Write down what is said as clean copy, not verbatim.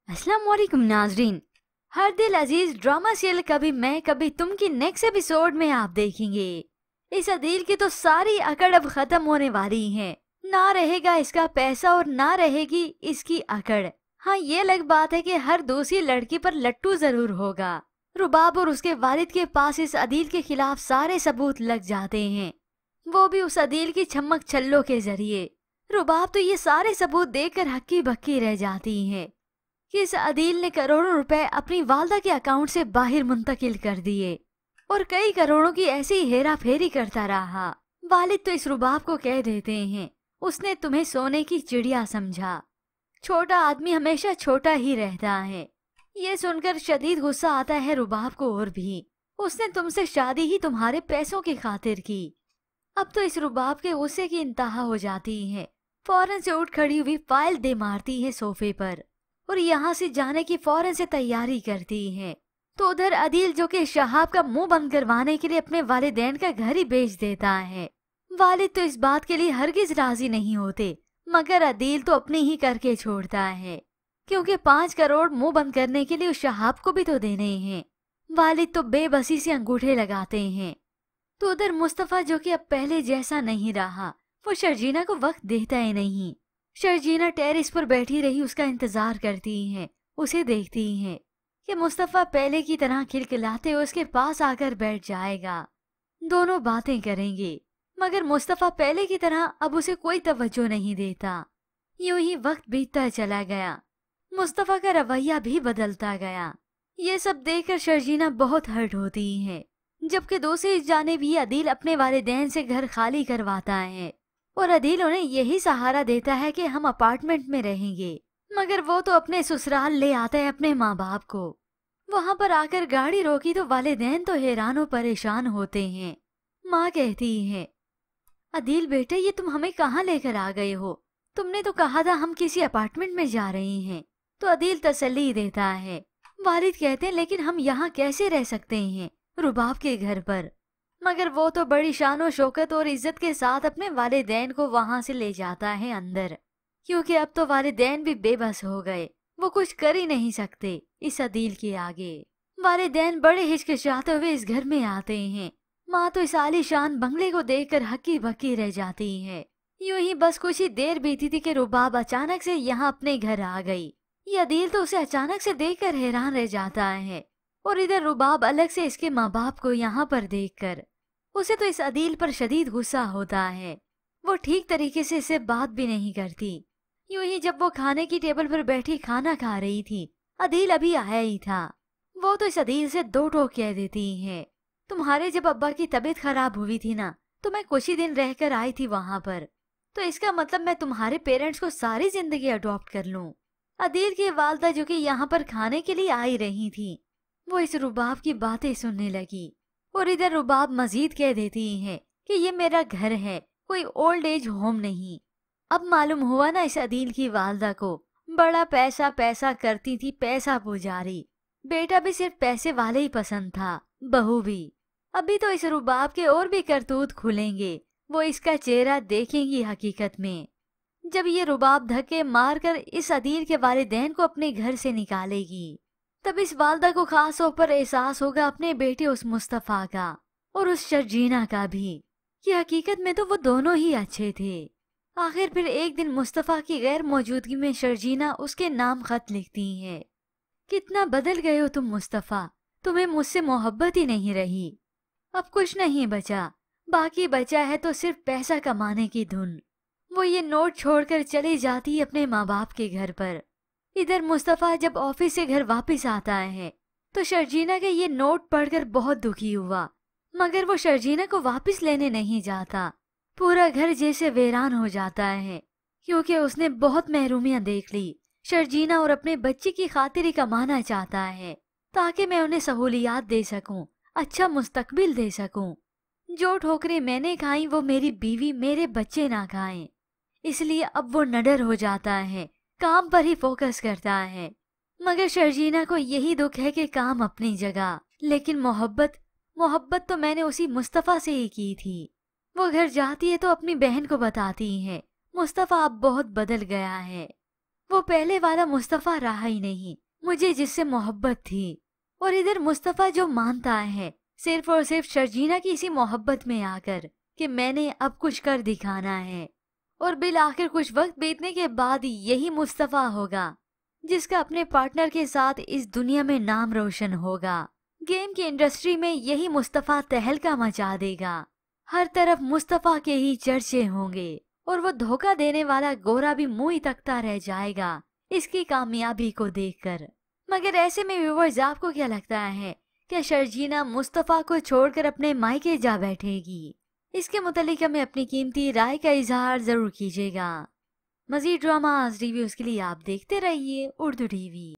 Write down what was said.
अस्सलाम वालेकुम नाजरीन। हर दिल अजीज ड्रामा सीरियल कभी मैं कभी तुम की नेक्स्ट एपिसोड में आप देखेंगे। इस अदील की तो सारी अकड़ अब खत्म होने वाली है। ना रहेगा इसका पैसा और ना रहेगी इसकी अकड़। हाँ, ये अलग बात है कि हर दूसरी लड़की पर लट्टू जरूर होगा। रुबाब और उसके वालिद के पास इस अदील के खिलाफ सारे सबूत लग जाते हैं, वो भी उस अदील की छमक छल्लों के जरिए। रुबाब तो ये सारे सबूत देखकर हक्की बक्की रह जाती है कि इस अदील ने करोड़ों रुपए अपनी वालदा के अकाउंट से बाहर मुंतकिल कर दिए और कई करोड़ों की ऐसी हेरा फेरी करता रहा। वालिद तो इस रुबाब को कह देते हैं, उसने तुम्हें सोने की चिड़िया समझा। छोटा आदमी हमेशा छोटा ही रहता है। ये सुनकर शदीद गुस्सा आता है रुबाब को और भी। उसने तुमसे शादी ही तुम्हारे पैसों की खातिर की। अब तो इस रुबाब के गुस्से की इंतहा हो जाती है। फौरन से उठ खड़ी हुई फाइल दे मारती है सोफे पर और यहाँ से जाने की फौरन से तैयारी करती है। तो उधर अदील जो कि शहाब का मुंह बंद करवाने के लिए अपने वालिदैन का घर ही बेच देता है। वालिद तो इस बात के लिए हरगिज राजी नहीं होते, मगर अदील तो अपनी ही करके छोड़ता है, क्योंकि 5 करोड़ मुंह बंद करने के लिए उस शहाब को भी तो देने हैं। वालिद तो बेबसी से अंगूठे लगाते हैं। तो उधर मुस्तफा जो कि अब पहले जैसा नहीं रहा, वो शर्जीना को वक्त देता ही नहीं। शर्जीना टेरिस पर बैठी रही उसका इंतजार करती हैं, उसे देखती हैं कि मुस्तफा पहले की तरह खिलखिलाते हुए उसके पास आकर बैठ जाएगा। दोनों बातें करेंगे, मगर मुस्तफा पहले की तरह अब उसे कोई तवज्जो नहीं देता। यूं ही वक्त बीतता चला गया, मुस्तफा का रवैया भी बदलता गया। ये सब देखकर शर्जीना बहुत हर्ट होती है, जबकि दूसरी जानिब भी अदील अपने वालिदैन से घर खाली करवाता है और अदील उन्हें यही सहारा देता है कि हम अपार्टमेंट में रहेंगे, मगर वो तो अपने ससुराल ले आता है अपने माँ बाप को। वहाँ पर आकर गाड़ी रोकी तो वालिदैन तो हैरान और परेशान होते हैं। माँ कहती है, अदील बेटे ये तुम हमें कहाँ लेकर आ गए हो? तुमने तो कहा था हम किसी अपार्टमेंट में जा रहे हैं। तो अदील तसल्ली देता है। वालिद कहते हैं, लेकिन हम यहाँ कैसे रह सकते हैं रुबाब के घर पर? मगर वो तो बड़ी शान शौकत और इज्जत के साथ अपने वालिदैन को वहां से ले जाता है अंदर, क्योंकि अब तो वालिदैन भी बेबस हो गए, वो कुछ कर ही नहीं सकते इस अदील के आगे। वालिदैन बड़े हिचकिचाते हुए इस घर में आते हैं। माँ तो इस आलीशान बंगले को देखकर हक्की बक्की रह जाती है। यूं ही बस कुछ ही देर बीती थी कि रुबाब अचानक से यहाँ अपने घर आ गई। ये अदील तो उसे अचानक से देखकर हैरान रह जाता है और इधर रुबाब अलग से इसके माँ बाप को यहाँ पर देखकर उसे तो इस अदील पर शदीद गुस्सा होता है। वो ठीक तरीके से इससे बात भी नहीं करती। यूं ही जब वो खाने की टेबल पर बैठी खाना खा रही थी, अदील अभी आया ही था। वो तो इस अदील से 2 टोक कह देती है, तुम्हारे जब अब्बा की तबीयत खराब हुई थी ना, तो मैं कुछ ही दिन रहकर आई थी वहां पर, तो इसका मतलब मैं तुम्हारे पेरेंट्स को सारी जिंदगी अडॉप्ट कर लूं। अदील की वालदा जो कि यहाँ पर खाने के लिए आई रही थी, वो इस रुबाब की बातें सुनने लगी और इधर रुबाब मजीद कह देती है कि ये मेरा घर है, कोई ओल्ड एज होम नहीं। अब मालूम हुआ ना इस अदील की वालदा को, बड़ा पैसा पैसा करती थी, पैसा पुजारी। बेटा भी सिर्फ पैसे वाले ही पसंद था, बहू भी। अभी तो इस रुबाब के और भी करतूत खुलेंगे, वो इसका चेहरा देखेंगी हकीकत में। जब ये रुबाब धक्के मारकर इस अदील के वालिदैन को अपने घर से निकालेगी, तब इस वालदा को खास तौर पर एहसास होगा अपने बेटे उस मुस्तफा का और उस शर्जीना का भी, कि हकीकत में तो वो दोनों ही अच्छे थे। आखिर फिर एक दिन मुस्तफा की गैर मौजूदगी में शर्जीना उसके नाम खत लिखती है, कितना बदल गए हो तुम मुस्तफा, तुम्हें मुझसे मोहब्बत ही नहीं रही। अब कुछ नहीं बचा, बाकी बचा है तो सिर्फ पैसा कमाने की धुन। वो ये नोट छोड़कर चली जाती है अपने माँ बाप के घर पर। इधर मुस्तफा जब ऑफिस से घर वापस आता है तो शर्जीना के ये नोट पढ़कर बहुत दुखी हुआ, मगर वो शर्जीना को वापस लेने नहीं जाता। पूरा घर जैसे वीरान हो जाता है, क्योंकि उसने बहुत महरूमियां देख ली। शर्जीना और अपने बच्चे की खातिर ही कमाना चाहता है, ताकि मैं उन्हें सहूलियात दे सकूं, अच्छा मुस्तकबिल दे सकूं। जो ठोकरें मैंने खाई वो मेरी बीवी मेरे बच्चे ना खाएं। इसलिए अब वो नडर हो जाता है, काम पर ही फोकस करता है। मगर शर्जीना को यही दुख है कि काम अपनी जगह, लेकिन मोहब्बत तो मैंने उसी मुस्तफा से ही की थी। वो घर जाती है तो अपनी बहन को बताती है, मुस्तफा अब बहुत बदल गया है। वो पहले वाला मुस्तफा रहा ही नहीं, मुझे जिससे मोहब्बत थी। और इधर मुस्तफा जो मानता है सिर्फ और सिर्फ शर्जीना की इसी मोहब्बत में आकर कि मैंने अब कुछ कर दिखाना है। और बिल आखिर कुछ वक्त बीतने के बाद यही मुस्तफा होगा जिसका अपने पार्टनर के साथ इस दुनिया में नाम रोशन होगा। गेम की इंडस्ट्री में यही मुस्तफा तहलका मचा देगा। हर तरफ मुस्तफा के ही चर्चे होंगे और वो धोखा देने वाला गोरा भी मुंह ही तकता रह जाएगा इसकी कामयाबी को देखकर। मगर ऐसे में व्यूअर्स, आपको क्या लगता है, क्या शर्जीना मुस्तफा को छोड़कर अपने मायके जा बैठेगी? इसके मुतालिक हमें अपनी कीमती राय का इजहार जरूर कीजिएगा। मजीद ड्रामास रिव्यूज के लिए आप देखते रहिए उर्दू टीवी।